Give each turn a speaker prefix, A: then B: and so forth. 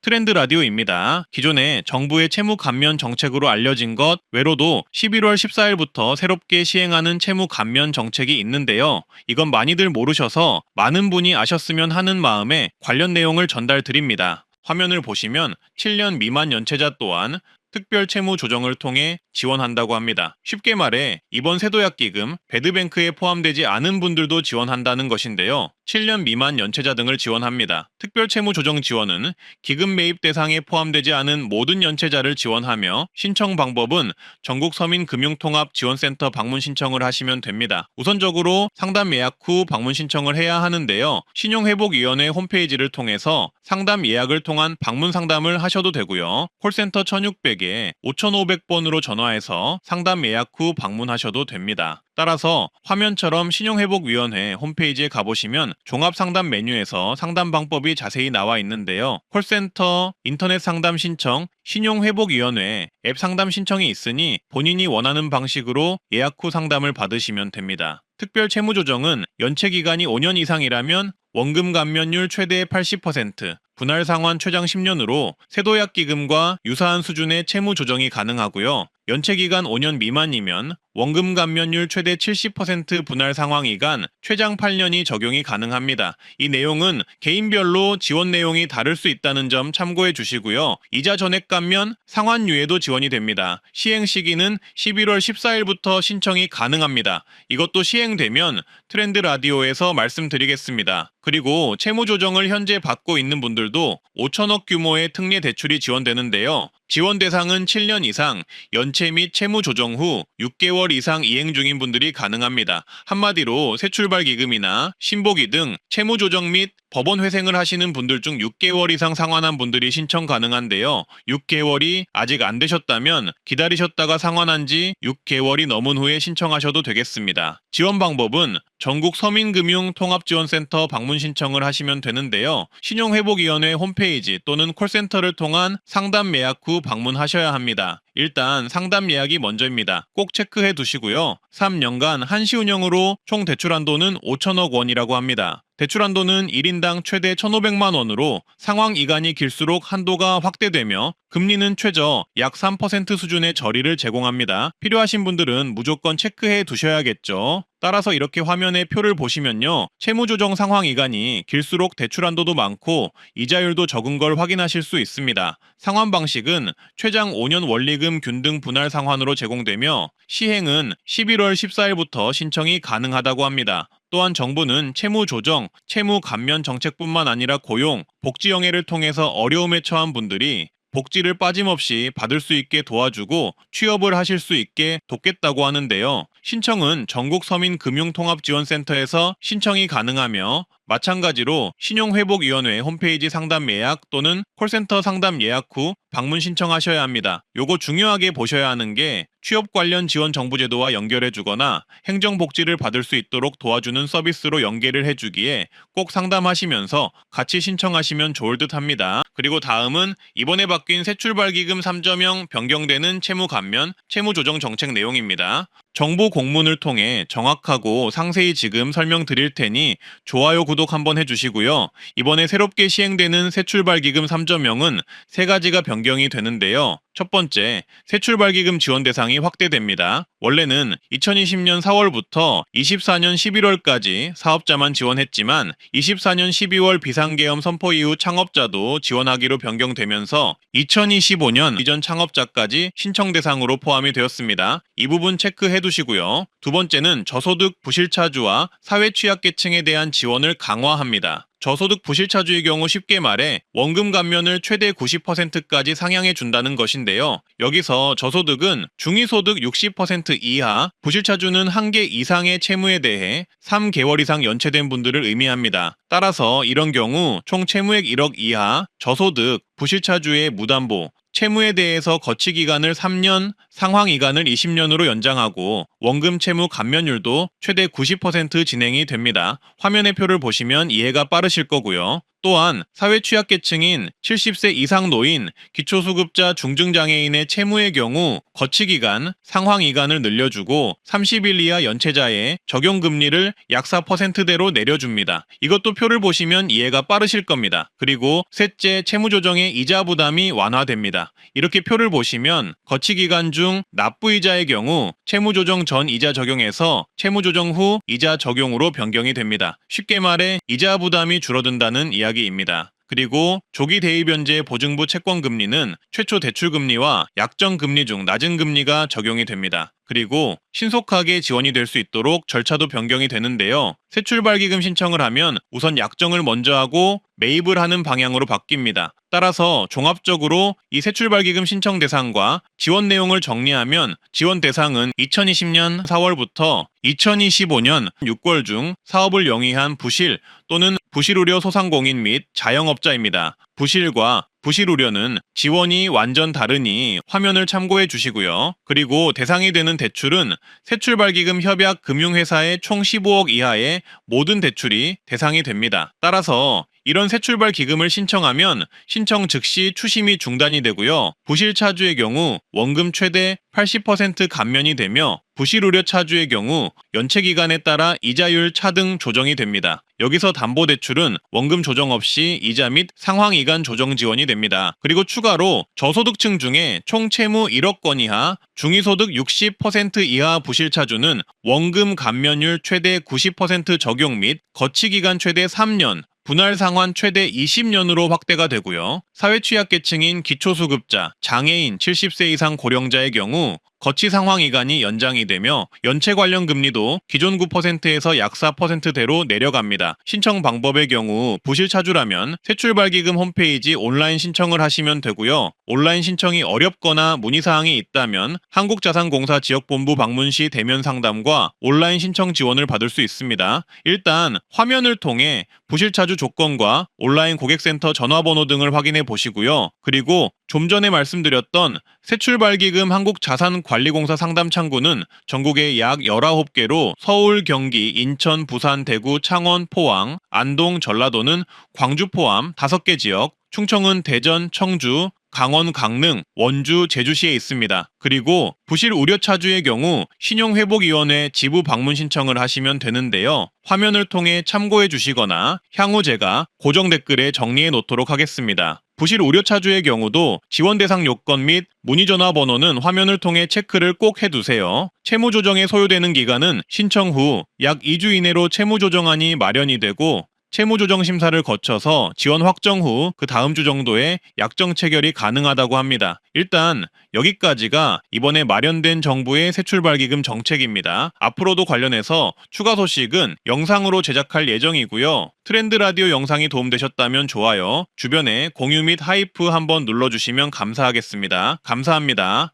A: 트렌드 라디오입니다. 기존에 정부의 채무 감면 정책으로 알려진 것 외로도 11월 14일부터 새롭게 시행하는 채무 감면 정책이 있는데요. 이건 많이들 모르셔서 많은 분이 아셨으면 하는 마음에 관련 내용을 전달 드립니다. 화면을 보시면 7년 미만 연체자 또한 특별 채무 조정을 통해 지원한다고 합니다. 쉽게 말해 이번 세도약기금, 배드뱅크에 포함되지 않은 분들도 지원한다는 것인데요. 7년 미만 연체자 등을 지원합니다. 특별 채무 조정 지원은 기금 매입 대상에 포함되지 않은 모든 연체자를 지원하며 신청 방법은 전국 서민금융통합지원센터 방문 신청을 하시면 됩니다. 우선적으로 상담 예약 후 방문 신청을 해야 하는데요. 신용회복위원회 홈페이지를 통해서 상담 예약을 통한 방문 상담을 하셔도 되고요. 콜센터 1600에 5500번으로 전화해서 상담 예약 후 방문하셔도 됩니다. 따라서 화면처럼 신용회복위원회 홈페이지에 가보시면 종합상담 메뉴에서 상담 방법이 자세히 나와 있는데요. 콜센터, 인터넷 상담 신청, 신용회복위원회 앱 상담 신청이 있으니 본인이 원하는 방식으로 예약 후 상담을 받으시면 됩니다. 특별 채무조정은 연체기간이 5년 이상이라면 원금 감면율 최대 80%, 분할 상환 최장 10년으로 세도약기금과 유사한 수준의 채무 조정이 가능하고요. 연체기간 5년 미만이면 원금 감면율 최대 70% 분할 상환기간 최장 8년이 적용이 가능합니다. 이 내용은 개인별로 지원 내용이 다를 수 있다는 점 참고해 주시고요. 이자 전액 감면, 상환유예도 지원이 됩니다. 시행 시기는 11월 14일부터 신청이 가능합니다. 이것도 시행되면 트렌드 라디오에서 말씀드리겠습니다. 그리고 채무 조정을 현재 받고 있는 분들도 5천억 규모의 특례 대출이 지원되는데요. 지원 대상은 7년 이상, 연체 및 채무 조정 후 6개월 이상 이행 중인 분들이 가능합니다. 한마디로 새출발기금이나 신보기 등 채무 조정 및 법원 회생을 하시는 분들 중 6개월 이상 상환한 분들이 신청 가능한데요. 6개월이 아직 안 되셨다면 기다리셨다가 상환한 지 6개월이 넘은 후에 신청하셔도 되겠습니다. 지원 방법은 전국 서민금융통합지원센터 방문 신청을 하시면 되는데요. 신용회복위원회 홈페이지 또는 콜센터를 통한 상담 예약 후 방문하셔야 합니다. 일단 상담 예약이 먼저입니다. 꼭 체크해 두시고요. 3년간 한시운영으로 총 대출 한도는 5천억 원이라고 합니다. 대출 한도는 1인당 최대 1,500만 원으로 상환 기간이 길수록 한도가 확대되며 금리는 최저 약 3% 수준의 저리를 제공합니다. 필요하신 분들은 무조건 체크해 두셔야겠죠. 따라서 이렇게 화면에 표를 보시면요. 채무조정 상환 기간이 길수록 대출 한도도 많고 이자율도 적은 걸 확인하실 수 있습니다. 상환 방식은 최장 5년 원리금 균등 분할 상환으로 제공되며 시행은 11월 14일부터 신청이 가능하다고 합니다. 또한 정부는 채무 조정, 채무 감면 정책뿐만 아니라 고용, 복지 영예를 통해서 어려움에 처한 분들이 복지를 빠짐없이 받을 수 있게 도와주고 취업을 하실 수 있게 돕겠다고 하는데요. 신청은 전국 서민금융통합지원센터에서 신청이 가능하며 마찬가지로 신용회복위원회 홈페이지 상담 예약 또는 콜센터 상담 예약 후 방문 신청하셔야 합니다. 요거 중요하게 보셔야 하는 게 취업 관련 지원 정부제도와 연결해 주거나 행정복지를 받을 수 있도록 도와주는 서비스로 연계를 해주기에 꼭 상담하시면서 같이 신청하시면 좋을 듯 합니다. 그리고 다음은 이번에 바뀐 새출발기금 3.0 변경되는 채무 감면, 채무 조정 정책 내용입니다. 정부 공문을 통해 정확하고 상세히 지금 설명드릴 테니 좋아요, 구독 한번 해주시고요. 이번에 새롭게 시행되는 새출발기금 3.0은 세 가지가 변경이 되는데요. 첫 번째, 새출발기금 지원 대상이 확대됩니다. 원래는 2020년 4월부터 24년 11월까지 사업자만 지원했지만 24년 12월 비상계엄 선포 이후 창업자도 지원하기로 변경되면서 2025년 이전 창업자까지 신청 대상으로 포함이 되었습니다. 이 부분 체크해 두시고요. 두 번째는 저소득 부실차주와 사회취약계층에 대한 지원을 강화합니다. 저소득 부실차주의 경우 쉽게 말해 원금 감면을 최대 90%까지 상향해 준다는 것인데요. 여기서 저소득은 중위소득 60% 이하, 부실차주는 1개 이상의 채무에 대해 3개월 이상 연체된 분들을 의미합니다. 따라서 이런 경우 총 채무액 1억 이하, 저소득, 부실차주의 무담보, 채무에 대해서 거치 기간을 3년, 상환 기간을 20년으로 연장하고 원금 채무 감면율도 최대 90% 진행이 됩니다. 화면의 표를 보시면 이해가 빠르실 거고요. 또한 사회 취약계층인 70세 이상 노인, 기초수급자 중증장애인의 채무의 경우 거치기간, 상환기간을 늘려주고 30일 이하 연체자의 적용금리를 약 4%대로 내려줍니다. 이것도 표를 보시면 이해가 빠르실 겁니다. 그리고 셋째, 채무조정의 이자 부담이 완화됩니다. 이렇게 표를 보시면 거치기간 중 납부이자의 경우 채무조정 전 이자 적용에서 채무조정 후 이자 적용으로 변경이 됩니다. 쉽게 말해 이자 부담이 줄어든다는 이야기입니다. 그리고 조기 대입 변제 보증부 채권 금리는 최초 대출 금리와 약정 금리 중 낮은 금리가 적용이 됩니다. 그리고 신속하게 지원이 될 수 있도록 절차도 변경이 되는데요. 새출발기금 신청을 하면 우선 약정을 먼저 하고 매입을 하는 방향으로 바뀝니다. 따라서 종합적으로 이 새출발기금 신청 대상과 지원 내용을 정리하면 지원 대상은 2020년 4월부터 2025년 6월 중 사업을 영위한 부실 또는 부실우려 소상공인 및 자영업자입니다. 부실과 부실우려는 지원이 완전 다르니 화면을 참고해 주시고요. 그리고 대상이 되는 대출은 새출발기금 협약 금융회사의 총 15억 이하의 모든 대출이 대상이 됩니다. 따라서 이런 새출발 기금을 신청하면 신청 즉시 추심이 중단이 되고요. 부실 차주의 경우 원금 최대 80% 감면이 되며 부실 우려 차주의 경우 연체 기간에 따라 이자율 차등 조정이 됩니다. 여기서 담보대출은 원금 조정 없이 이자 및 상환기간 조정 지원이 됩니다. 그리고 추가로 저소득층 중에 총 채무 1억 건 이하, 중위소득 60% 이하 부실차주는 원금 감면율 최대 90% 적용 및 거치기간 최대 3년, 분할 상환 최대 20년으로 확대가 되고요. 사회 취약계층인 기초수급자, 장애인, 70세 이상 고령자의 경우 거치 상환 기간이 연장이 되며 연체 관련 금리도 기존 9%에서 약 4%대로 내려갑니다. 신청 방법의 경우 부실 차주라면 새출발기금 홈페이지 온라인 신청을 하시면 되고요. 온라인 신청이 어렵거나 문의사항이 있다면 한국자산공사 지역본부 방문 시 대면 상담과 온라인 신청 지원을 받을 수 있습니다. 일단 화면을 통해 부실 차주 조건과 온라인 고객센터 전화번호 등을 확인해 보시고요. 그리고 좀 전에 말씀드렸던 새출발기금 한국자산관리공사 상담창구는 전국에 약 19개로 서울, 경기, 인천, 부산, 대구, 창원, 포항, 안동, 전라도는 광주 포함 5개 지역, 충청은 대전, 청주, 강원, 강릉, 원주, 제주시에 있습니다. 그리고 부실 우려 차주의 경우 신용회복위원회 지부 방문 신청을 하시면 되는데요. 화면을 통해 참고해 주시거나 향후 제가 고정 댓글에 정리해 놓도록 하겠습니다. 부실 우려 차주의 경우도 지원 대상 요건 및 문의 전화 번호는 화면을 통해 체크를 꼭 해두세요. 채무 조정에 소요되는 기간은 신청 후 약 2주 이내로 채무 조정안이 마련이 되고 채무조정 심사를 거쳐서 지원 확정 후 그 다음 주 정도에 약정 체결이 가능하다고 합니다. 일단 여기까지가 이번에 마련된 정부의 새출발기금 정책입니다. 앞으로도 관련해서 추가 소식은 영상으로 제작할 예정이고요. 트렌드 라디오 영상이 도움되셨다면 좋아요, 주변에 공유 및 하이프 한번 눌러주시면 감사하겠습니다. 감사합니다.